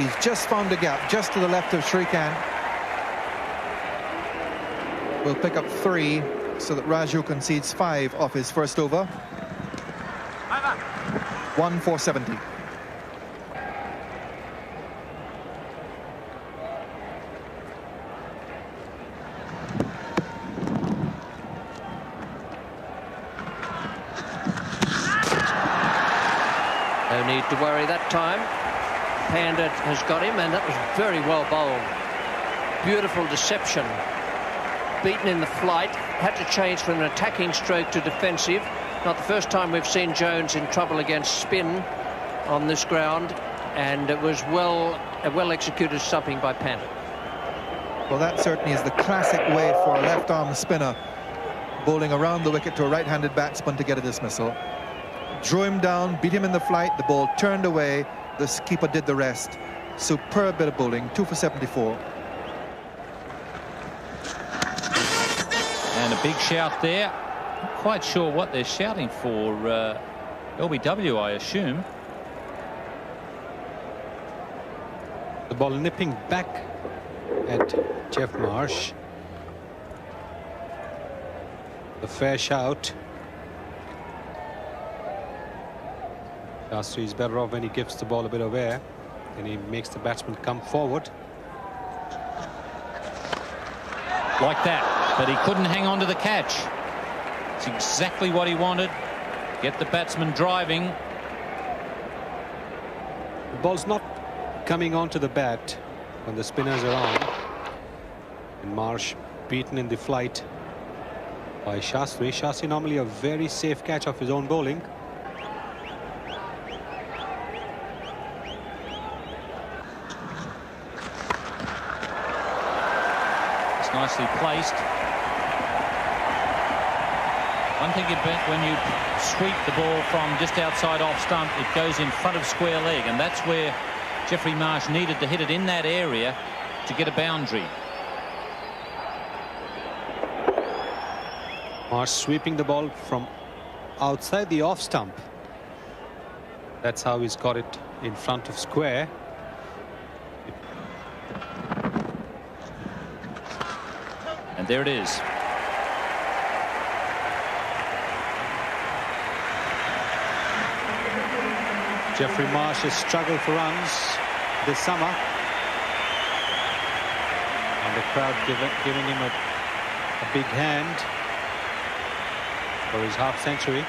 He's just found a gap just to the left of Shrikant. Will pick up 3 so that Raju concedes 5 off his first over. 1-4-70. No need to worry that time. Pandit has got him, and that was very well bowled. Beautiful deception. Beaten in the flight, had to change from an attacking stroke to defensive. Not the first time we've seen Jones in trouble against spin on this ground, and it was a well-executed stumping by Pandit. Well, that certainly is the classic way for a left-arm spinner, bowling around the wicket to a right-handed batsman to get a dismissal. Drew him down, beat him in the flight, the ball turned away, the keeper did the rest. Superb bit of bowling, 2 for 74. And a big shout there. Not quite sure what they're shouting for. LBW, I assume. The ball nipping back at Jeff Marsh. The fair shout. Shastri is better off when he gives the ball a bit of air and he makes the batsman come forward. Like that, but he couldn't hang on to the catch. It's exactly what he wanted. Get the batsman driving. The ball's not coming onto the bat when the spinners are on. And Marsh beaten in the flight by Shastri. Shastri normally a very safe catch of his own bowling. Nicely placed. One thing when you sweep the ball from just outside off stump, it goes in front of square leg, and that's where Jeffrey Marsh needed to hit it in that area to get a boundary. Marsh sweeping the ball from outside the off stump. That's how he's got it in front of square. And there it is. Jeffrey Marsh has struggled for runs this summer. And the crowd giving him a big hand for his half-century.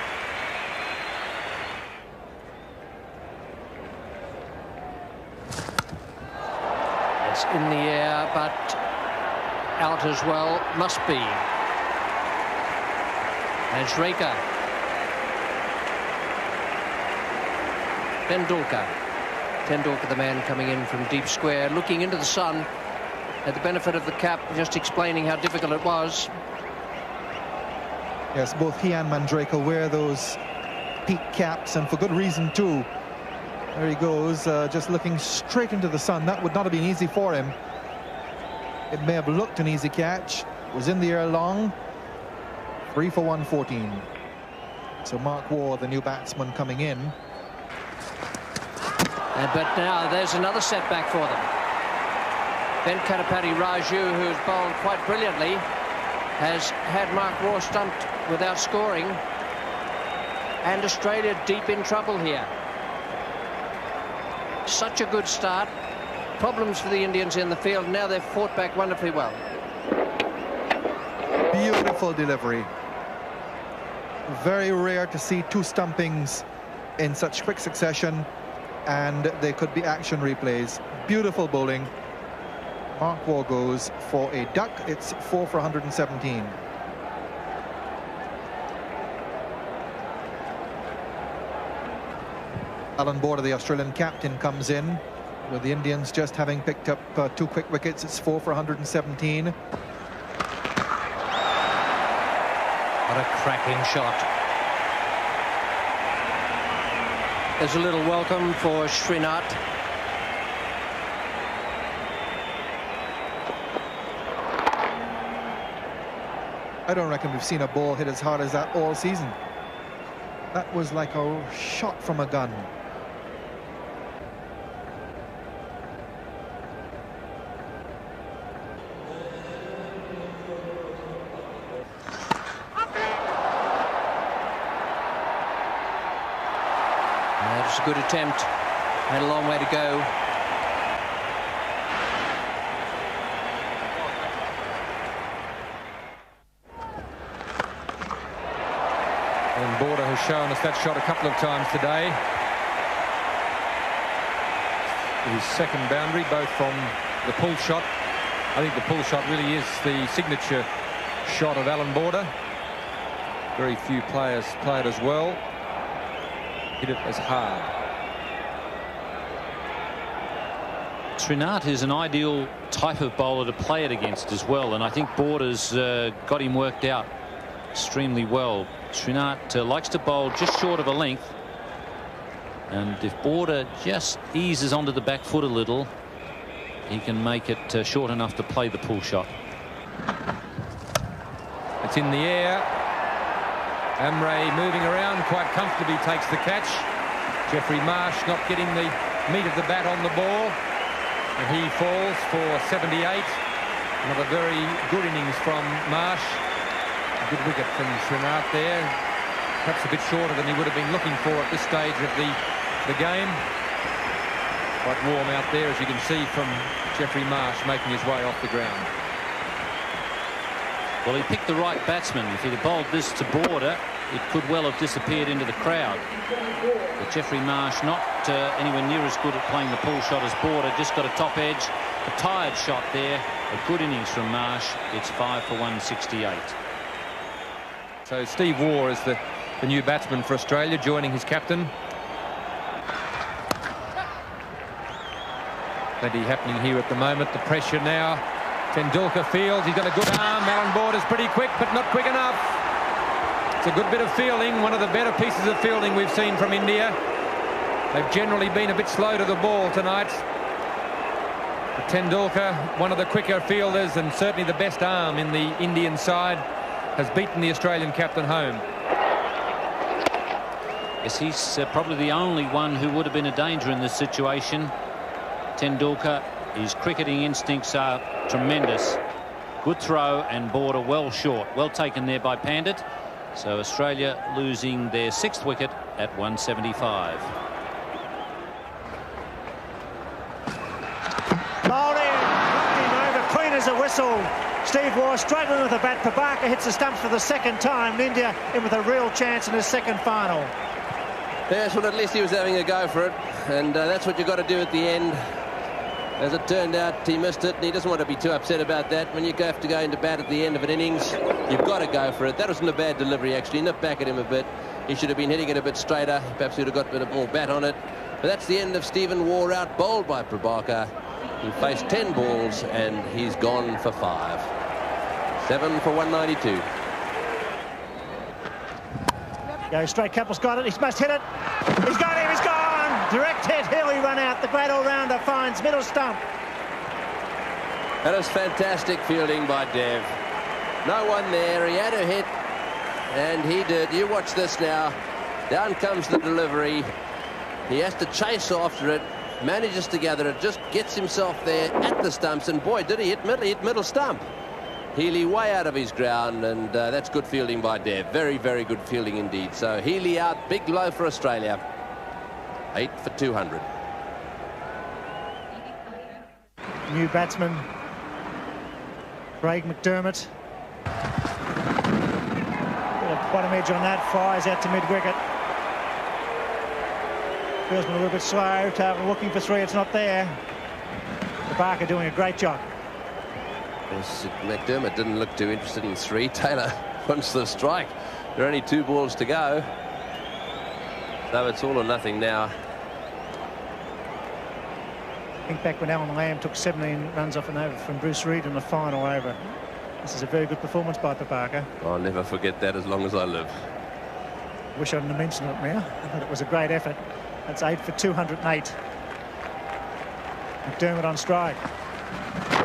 It's in the air, but out as well, must be. And Shrika. Tendulkar, the man coming in from deep square, looking into the sun, at the benefit of the cap, just explaining how difficult it was. Yes, both he and Mandraker wear those peak caps, and for good reason too. There he goes, just looking straight into the sun. That would not have been easy for him. It may have looked an easy catch. Was in the air long. 3 for 114. So Mark Waugh, the new batsman, coming in. But now there's another setback for them. Venkatapati Raju, who's bowled quite brilliantly, has had Mark Waugh stumped without scoring. And Australia deep in trouble here. Such a good start. Problems for the Indians in the field. Now they've fought back wonderfully well. Beautiful delivery. Very rare to see 2 stumpings in such quick succession, and they could be action replays. Beautiful bowling. Mark Waugh goes for a duck. It's 4 for 117. Alan Border, the Australian captain, comes in, with the Indians just having picked up 2 quick wickets. It's 4 for 117. What a cracking shot. There's a little welcome for Srinath. I don't reckon we've seen a ball hit as hard as that all season. That was like a shot from a gun. a good attempt. Had a long way to go. And Border has shown us that shot a couple of times today. His second boundary, both from the pull shot. I think the pull shot really is the signature shot of Alan Border. Very few players play it as well. Hit it as hard. Trinat is an ideal type of bowler to play it against as well, and I think Border's got him worked out extremely well. Trinat likes to bowl just short of a length, and if Border just eases onto the back foot a little, he can make it short enough to play the pull shot. It's in the air. Amray moving around quite comfortably, takes the catch. Jeffrey Marsh not getting the meat of the bat on the ball, and he falls for 78. Another very good innings from Marsh. A good wicket from Trinat there. Perhaps a bit shorter than he would have been looking for at this stage of the game. Quite warm out there, as you can see from Jeffrey Marsh making his way off the ground. Well, he picked the right batsman. If he'd have bowled this to Border, it could well have disappeared into the crowd. But Jeffrey Marsh not anywhere near as good at playing the pull shot as Border. Just got a top edge, a tired shot there. A good innings from Marsh. It's 5 for 168. So Steve Waugh is the new batsman for Australia, joining his captain. Plenty happening here at the moment. The pressure now. Tendulkar fields. He's got a good arm. Alan Border's pretty quick, but not quick enough. It's a good bit of fielding. One of the better pieces of fielding we've seen from India. They've generally been a bit slow to the ball tonight. But Tendulkar, one of the quicker fielders and certainly the best arm in the Indian side, has beaten the Australian captain home. Yes, he's probably the only one who would have been a danger in this situation. Tendulkar, his cricketing instincts are tremendous. Good throw, and Border well short. Well taken there by Pandit. So Australia losing their 6th wicket at 175. Bowled in, knocked him over, clean as a whistle. Steve Waugh struggling with the bat. Prabhakar hits the stumps for the 2nd time. And India in with a real chance in his 2nd final. Yes, well, at least he was having a go for it, and that's what you've got to do at the end. As it turned out, he missed it, and he doesn't want to be too upset about that. When you have to go into bat at the end of an innings, you've got to go for it. That wasn't a bad delivery, actually. Nipped back at him a bit. He should have been hitting it a bit straighter. Perhaps he would have got a bit more bat on it. But that's the end of Stephen Waugh, out bowled by Prabhakar. He faced 10 balls, and he's gone for 5. 7 for 192. Go straight, Couples got it. He must hit it. He's got him, he's gone! Direct hit, Healy run out. The great all-rounder finds middle stump. That was fantastic fielding by Dev. No one there. He had a hit, and he did. You watch this now. Down comes the delivery. He has to chase after it, manages to gather it, just gets himself there at the stumps, and boy, did he hit middle stump. Healy way out of his ground, and that's good fielding by Dev. Very, very good fielding indeed. So Healy out, big blow for Australia. 8 for 200. New batsman, Craig McDermott. Bottom edge on that, fires out to mid-wicket. Fieldsman a little bit slow, Taylor looking for 3, it's not there. Prabhakar doing a great job. Yes, McDermott didn't look too interested in 3. Taylor wants the strike. There are only 2 balls to go. So it's all or nothing now. I think back when Alan Lamb took 17 runs off an over from Bruce Reid in the final over. This is a very good performance by Prabhakar. I'll never forget that as long as I live. Wish I hadn't mentioned it now, but it was a great effort. That's 8 for 208. McDermott on strike.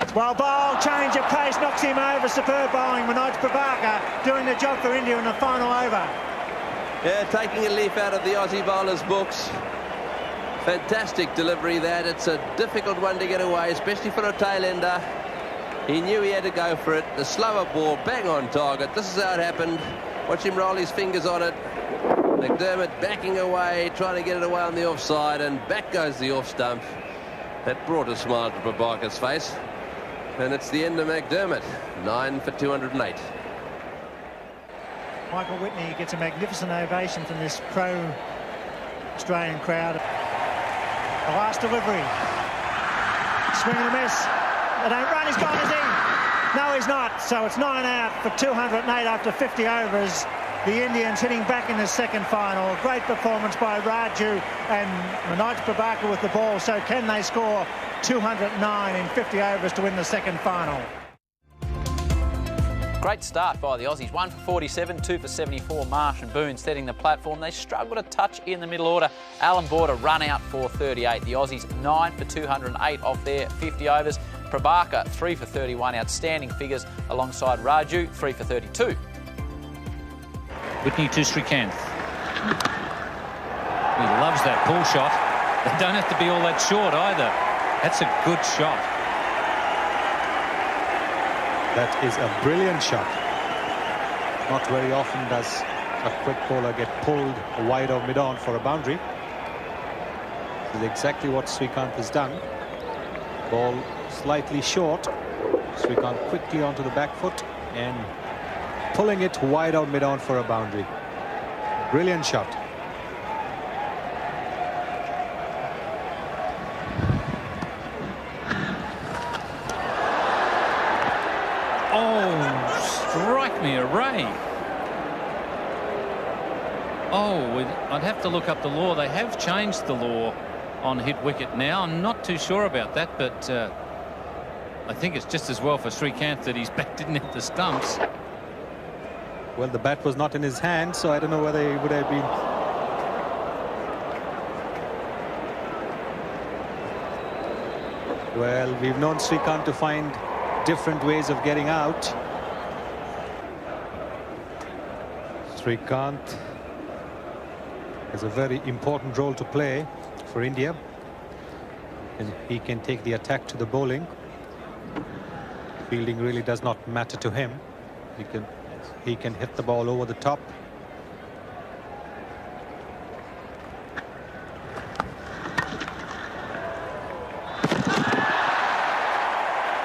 It's well bowled, change of pace, knocks him over. Superb bowling. Manoj Prabhakar doing the job for India in the final over. Yeah, taking a leaf out of the Aussie bowlers' books. Fantastic delivery that. It's a difficult one to get away, especially for a tail-ender. He knew he had to go for it. The slower ball, bang on target. This is how it happened. Watch him roll his fingers on it. McDermott backing away, trying to get it away on the offside, and back goes the off stump. That brought a smile to Prabhaka's face. And it's the end of McDermott. 9 for 208. Michael Whitney gets a magnificent ovation from this pro-Australian crowd. The last delivery. Swing and a miss. They don't run. He's gone, is he? No, he's not. So it's 9 out for 208 after 50 overs. The Indians hitting back in the second final. Great performance by Raju and Manoj Prabhakar with the ball. So can they score 209 in 50 overs to win the second final? Great start by the Aussies. 1 for 47, 2 for 74. Marsh and Boone setting the platform. They struggled a touch in the middle order. Alan Border run out for 38. The Aussies 9 for 208 off their 50 overs. Prabhakar 3 for 31. Outstanding figures alongside Raju 3 for 32. Whitney to Srikanth. He loves that pull shot. They don't have to be all that short either. That's a good shot. That is a brilliant shot. Not very often does a quick bowler get pulled wide or mid-on for a boundary. This is exactly what Srikanth has done. Ball slightly short. Srikanth quickly onto the back foot and pulling it wide out mid-on for a boundary. Brilliant shot. Oh, strike me a ray. Oh, I'd have to look up the law. They have changed the law on hit wicket now. I'm not too sure about that, but I think it's just as well for Srikanth that his bat didn't hit the stumps. Well, the bat was not in his hand, so I don't know whether he would have been. Well, we've known Srikanth to find different ways of getting out. Srikanth has a very important role to play for India, and he can take the attack to the bowling. Fielding really does not matter to him. He can hit the ball over the top.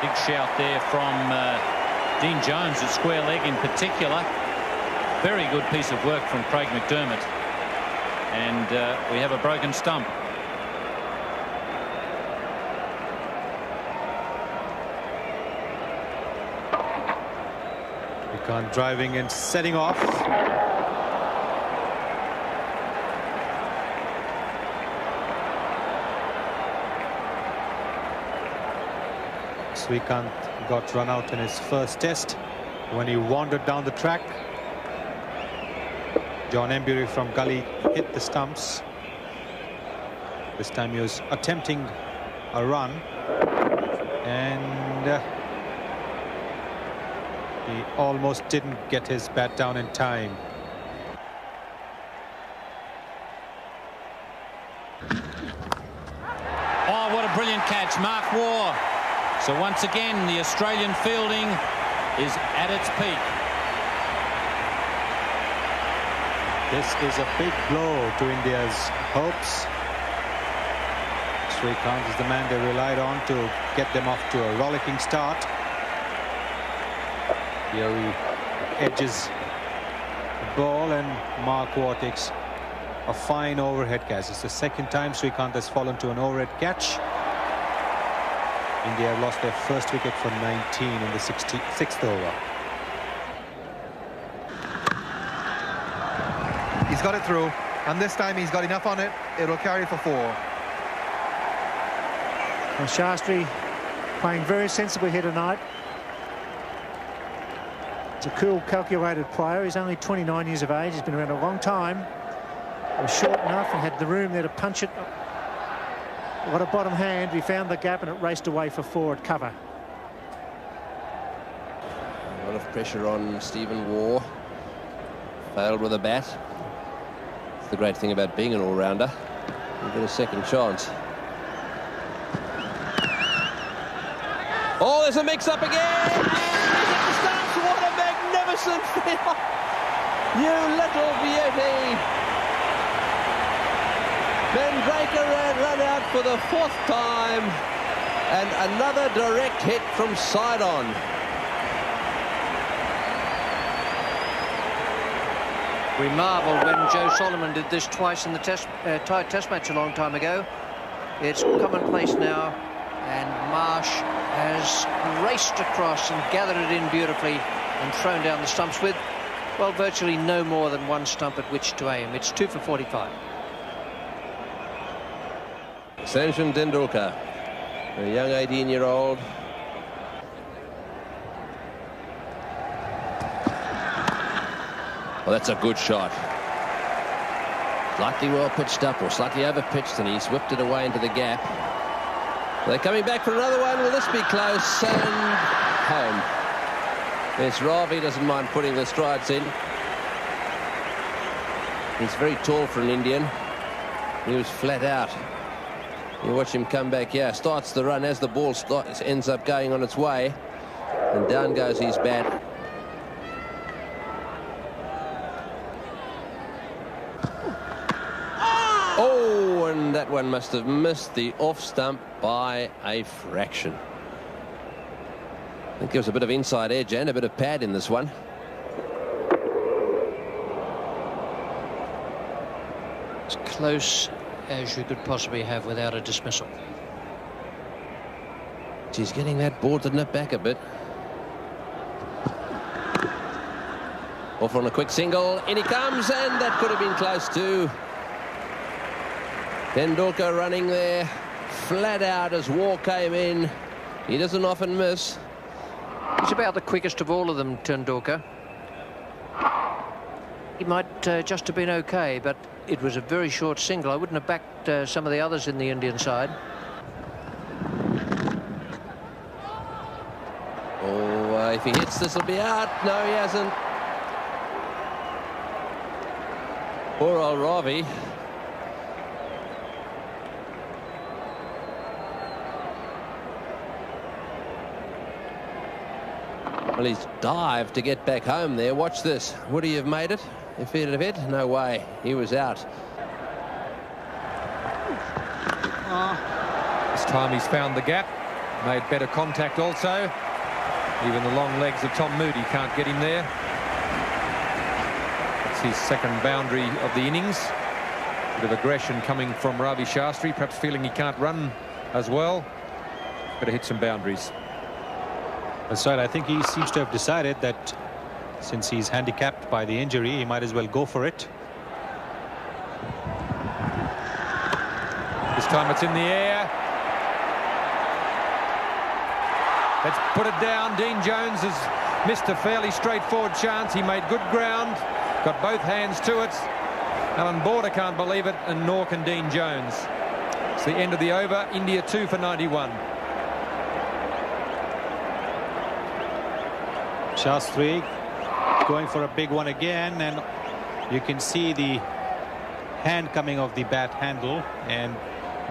Big shout there from Dean Jones at square leg in particular. Very good piece of work from Craig McDermott. And we have a broken stump. Srikanth driving and setting off. Srikanth got run out in his first test when he wandered down the track. John Embury from Gully hit the stumps. This time he was attempting a run, and he almost didn't get his bat down in time. Oh, what a brilliant catch, Mark Waugh. So once again, the Australian fielding is at its peak. This is a big blow to India's hopes. Srikanth is the man they relied on to get them off to a rollicking start. Here he edges the ball, and Mark Waugh takes a fine overhead catch. It's the second time Srikanth has fallen to an overhead catch. India have lost their first wicket for 19 in the 66th over. He's got it through, and this time he's got enough on it. It'll carry for 4. And Shastri playing very sensibly here tonight. It's a cool, calculated player. He's only 29 years of age. He's been around a long time. He was short enough and had the room there to punch it. What a bottom hand. He found the gap and it raced away for 4 at cover. A lot of pressure on Stephen Waugh. Failed with a bat. It's the great thing about being an all-rounder. You get a second chance. Oh, there's a mix-up again! What a magnificent field! You little beauty! Mandraker run out for the 4th time, and another direct hit from side on. We marvelled when Joe Solomon did this twice in the tied test match a long time ago. It's commonplace now, and Marsh has raced across and gathered it in beautifully and thrown down the stumps with, well, virtually no more than one stump at which to aim. It's 2 for 45. Sachin Tendulkar, a young 18-year-old. Well, that's a good shot. Slightly well pitched up, or slightly over pitched, and he's whipped it away into the gap. They're coming back for another one. Will this be close? And home. Yes, Ravi doesn't mind putting the strides in. He's very tall for an Indian. He was flat out. You watch him come back here. Starts the run as the ball ends up going on its way. And down goes his bat. Oh, and that one must have missed the off stump by a fraction. I think there was a bit of inside edge and a bit of pad in this one. As close as you could possibly have without a dismissal. She's getting that ball to nip back a bit. Off on a quick single. In he comes, and that could have been close too. Tendulkar running there, flat out as War came in. He doesn't often miss. He's about the quickest of all of them, Tendulkar. He might just have been okay, but it was a very short single. I wouldn't have backed some of the others in the Indian side. Oh, if he hits, this will be out. No, he hasn't. Poor old Ravi. Well, he's dived to get back home there. Watch this. Would he have made it if he'd have hit? No way. He was out. This time he's found the gap. Made better contact also. Even the long legs of Tom Moody can't get him there. It's his second boundary of the innings. Bit of aggression coming from Ravi Shastri, perhaps feeling he can't run as well. Better hit some boundaries. That's right. I think he seems to have decided that since he's handicapped by the injury, he might as well go for it. This time it's in the air. Let's put it down. Dean Jones has missed a fairly straightforward chance. He made good ground, got both hands to it. Alan Border can't believe it, and nor can Dean Jones. It's the end of the over. India 2 for 91. Shastri going for a big one again, and you can see the hand coming off the bat handle, and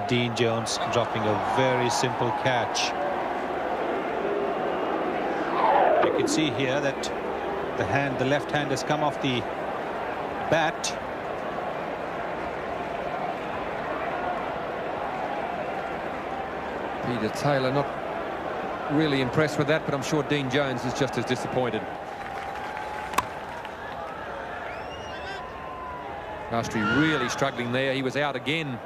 Dean Jones dropping a very simple catch. You can see here that the left hand has come off the bat. Peter Taylor not really impressed with that, but I'm sure Dean Jones is just as disappointed. Shastri really struggling there. He was out again.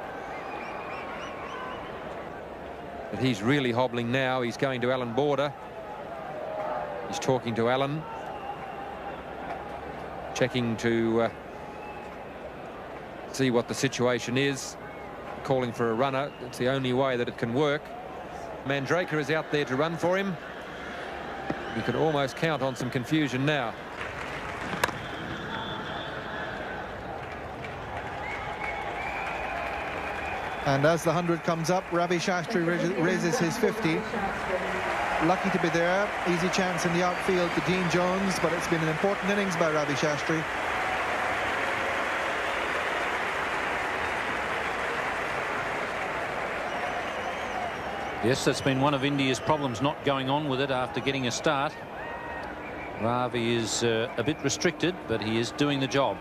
But he's really hobbling now. He's going to Alan Border. He's talking to Alan. Checking to see what the situation is. Calling for a runner. It's the only way that it can work. Mandraker is out there to run for him. You could almost count on some confusion now. And as the 100 comes up, Ravi Shastri raises his 50. Lucky to be there. Easy chance in the outfield to Dean Jones, but it's been an important innings by Ravi Shastri. Yes, that's been one of India's problems, not going on with it after getting a start. Ravi is a bit restricted, but he is doing the job.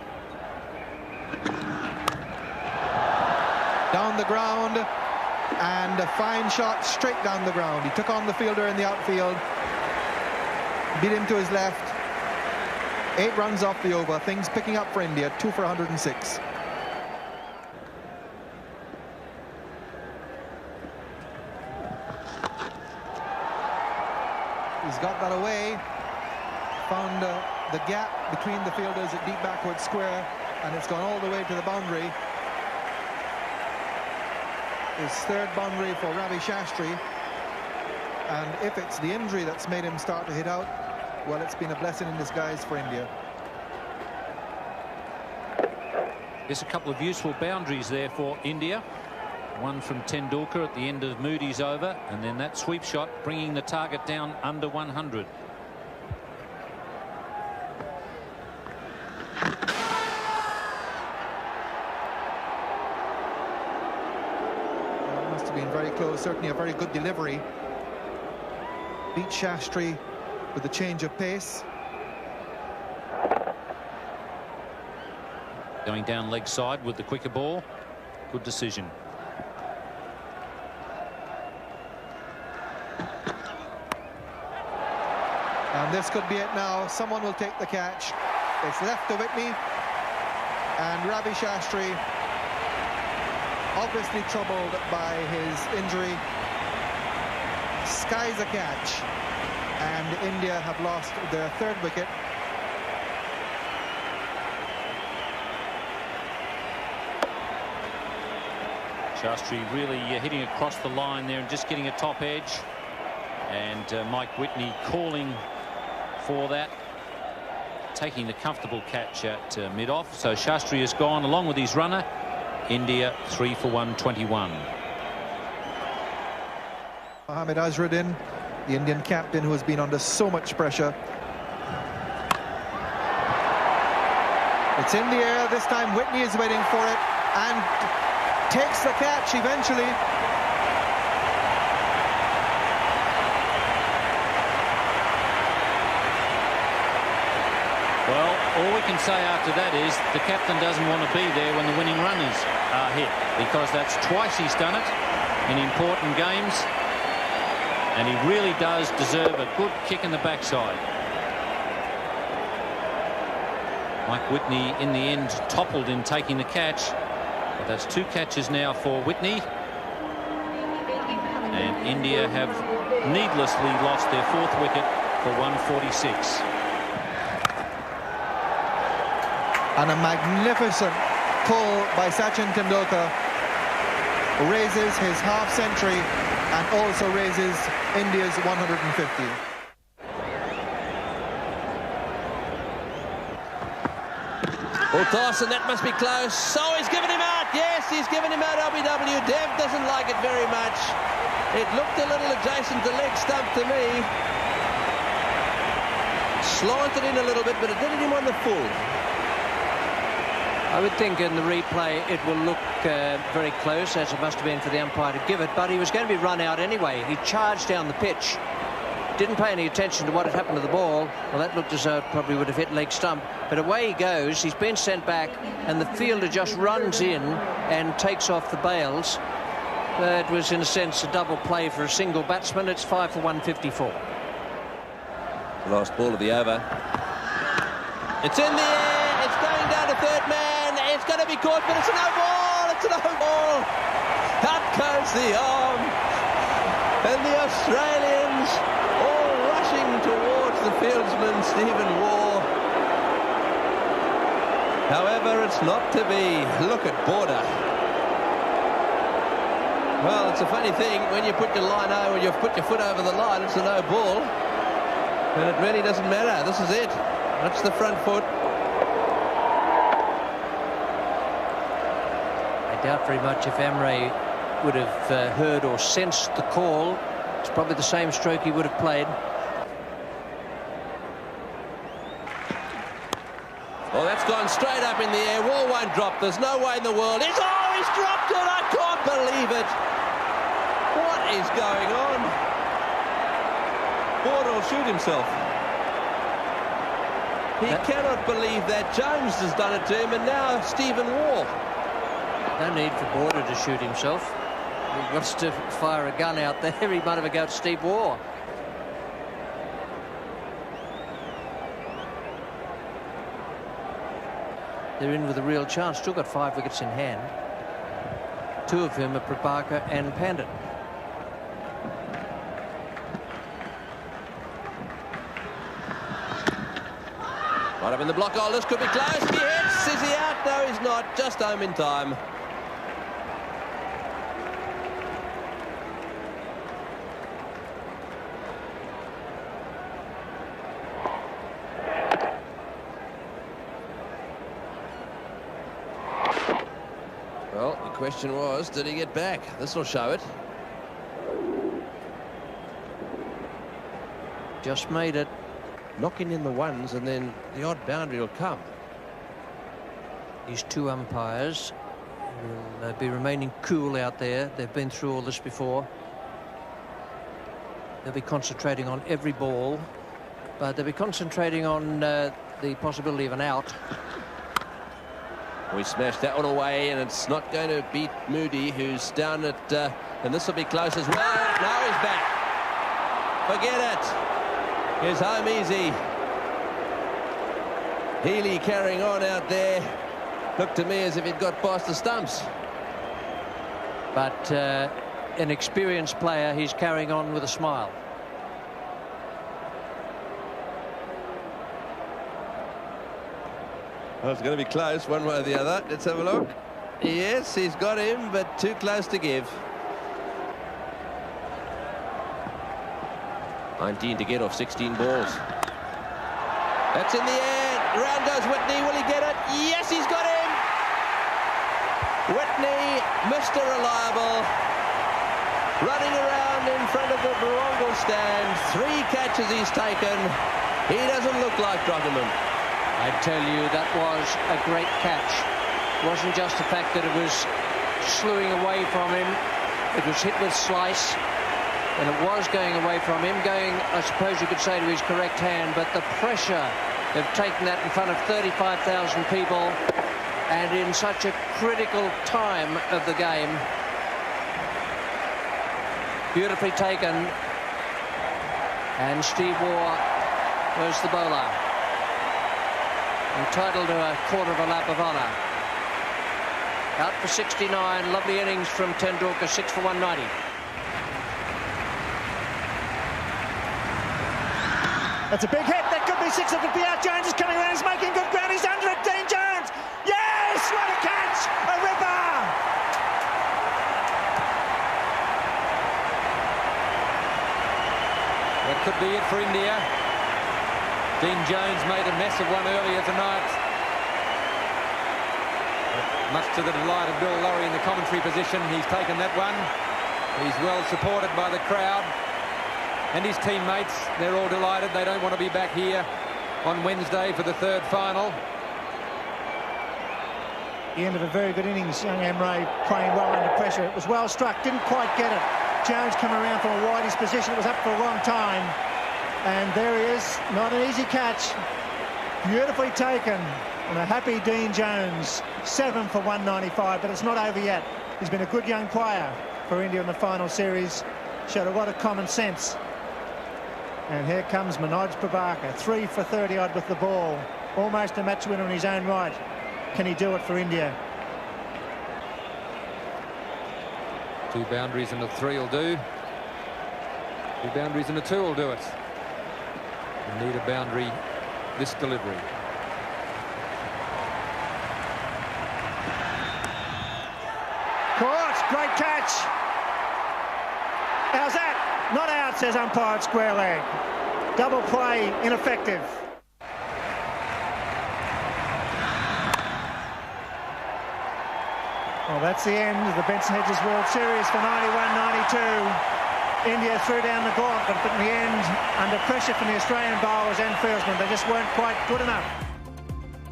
down the ground, and a fine shot straight down the ground. He took on the fielder in the outfield, beat him to his left. 8 runs off the over. Things picking up for India. 2 for 106. He's got that away. Found the gap between the fielders at deep backward square, and it's gone all the way to the boundary. His 3rd boundary for Ravi Shastri, and if it's the injury that's made him start to hit out, well, it's been a blessing in disguise for India. There's a couple of useful boundaries there for India. One from Tendulkar at the end of Moody's over, and then that sweep shot bringing the target down under 100. Been very close, certainly a very good delivery. Beat Shastri with a change of pace. Going down leg side with the quicker ball. Good decision. And this could be it now. Someone will take the catch. It's left to Whitney, and Ravi Shastri, obviously troubled by his injury, skies a catch, and India have lost their 3rd wicket. Shastri really hitting across the line there and just getting a top edge, and Mike Whitney calling for that, taking the comfortable catch at mid-off. So Shastri has gone along with his runner. India 3 for 121. Mohammad Azharuddin, the Indian captain, who has been under so much pressure. It's in the air this time. Whitney is waiting for it and takes the catch eventually. Well, all we can say after that is the captain doesn't want to be there when the winning runners are hit, because that's twice he's done it in important games, and he really does deserve a good kick in the backside. Mike Whitney in the end toppled in taking the catch, but that's 2 catches now for Whitney, and India have needlessly lost their 4th wicket for 146. And a magnificent pull by Sachin Tendulkar raises his half-century and also raises India's 150. Well, Dawson, that must be close. So he's given him out. Yes, he's given him out. LBW. Dev doesn't like it very much. It looked a little adjacent to leg stump to me. Slanted in a little bit, but it did him on the full. I would think in the replay it will look very close, as it must have been for the umpire to give it, but he was going to be run out anyway. He charged down the pitch, didn't pay any attention to what had happened to the ball. Well, that looked as though it probably would have hit leg stump, but away he goes. He's been sent back, and the fielder just runs in and takes off the bails. It was, in a sense, a double play for a single batsman. It's 5 for 154. The last ball of the over. It's in the air. It's going down to 3rd man. It's going to be caught, but it's a no ball. It's a no ball. Out goes the arm. And the Australians all rushing towards the fieldsman, Stephen Waugh. However, it's not to be. Look at Border. Well, it's a funny thing. When you put your line over, you put your foot over the line, it's a no ball. And it really doesn't matter. This is it. That's the front foot. I doubt very much if Amray would have heard or sensed the call. It's probably the same stroke he would have played. Well, that's gone straight up in the air. Waugh won't drop. There's no way in the world. He's dropped it. I can't believe it. What is going on? Border will shoot himself. He cannot believe that. Jones has done it to him, and now Stephen Waugh. No need for Border to shoot himself. He wants to fire a gun out there. He might have a go at Steve Waugh. They're in with a real chance. Still got 5 wickets in hand. 2 of whom are Prabhakar and Pandit. Right up in the block. Oh, this could be close. He hits. Is he out? No, he's not. Just home in time. Well, the question was, did he get back? This will show it. Just made it. Knocking in the ones, and then the odd boundary will come. These 2 umpires will be remaining cool out there. They've been through all this before. They'll be concentrating on every ball, but they'll be concentrating on the possibility of an out. We smashed that one away, and it's not going to beat Moody, who's down at... and this will be close as well. Now he's back. Forget it. He's home easy. Healy carrying on out there. Looked to me as if he'd got past the stumps. But an experienced player, he's carrying on with a smile. Well, it's going to be close one way or the other. Let's have a look. Yes, he's got him, but too close to give. 19 to get off 16 balls. That's in the air. Round goes Whitney. Will he get it? Yes, he's got him. Whitney, Mr. Reliable, running around in front of the Barongal stand. 3 catches he's taken. He doesn't look like dropping them. I tell you, that was a great catch. It wasn't just the fact that it was slewing away from him. It was hit with slice. And it was going away from him, going, I suppose you could say, to his correct hand, but the pressure of taking that in front of 35,000 people and in such a critical time of the game. Beautifully taken. And Steve Waugh was the bowler. Entitled to a quarter of a lap of honour. Out for 69, lovely innings from Tendulkar, 6 for 190. That's a big hit. That could be 6. It could be out. Jones is coming around. He's making good ground. He's under it. Dean Jones. Yes! What a catch! A ripper! That could be it for India. Dean Jones made a mess of one earlier tonight. Much to the delight of Bill Lawry in the commentary position, he's taken that one. He's well supported by the crowd. And his teammates, they're all delighted. They don't want to be back here on Wednesday for the 3rd final. The end of a very good innings. Young Emre playing well under pressure. It was well struck, didn't quite get it. Jones coming around from a wide position. It was up for a long time. And there he is. Not an easy catch. Beautifully taken. And a happy Dean Jones. 7 for 195, but it's not over yet. He's been a good young player for India in the final series. Showed a lot of common sense. And here comes Manoj Prabhakar, 3 for 30 odd with the ball. Almost a match winner in his own right. Can he do it for India? 2 boundaries and a 3 will do. 2 boundaries and a 2 will do it. You need a boundary this delivery. Caught, great catch. How's that? Not out, says umpire at square leg. Double play, ineffective. Well, that's the end of the Benson Hedges World Series for 91-92. India threw down the gauntlet, but in the end, under pressure from the Australian bowlers and fieldsmen, they just weren't quite good enough.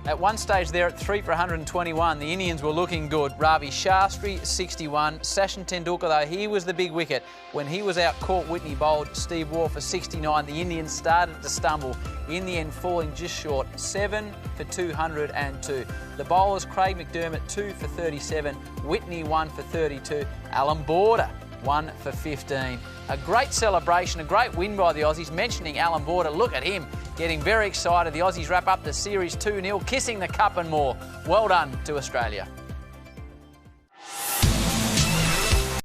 At one stage there at 3 for 121, the Indians were looking good. Ravi Shastri, 61. Sachin Tendulkar, though, he was the big wicket. When he was out, caught Whitney bowled Steve Waugh for 69. The Indians started to stumble, in the end falling just short, 7 for 202. The bowlers, Craig McDermott, 2 for 37. Whitney, 1 for 32. Alan Border, 1 for 15. A great celebration, a great win by the Aussies. Mentioning Alan Border, look at him getting very excited. The Aussies wrap up the series 2-0, kissing the cup and more. Well done to Australia.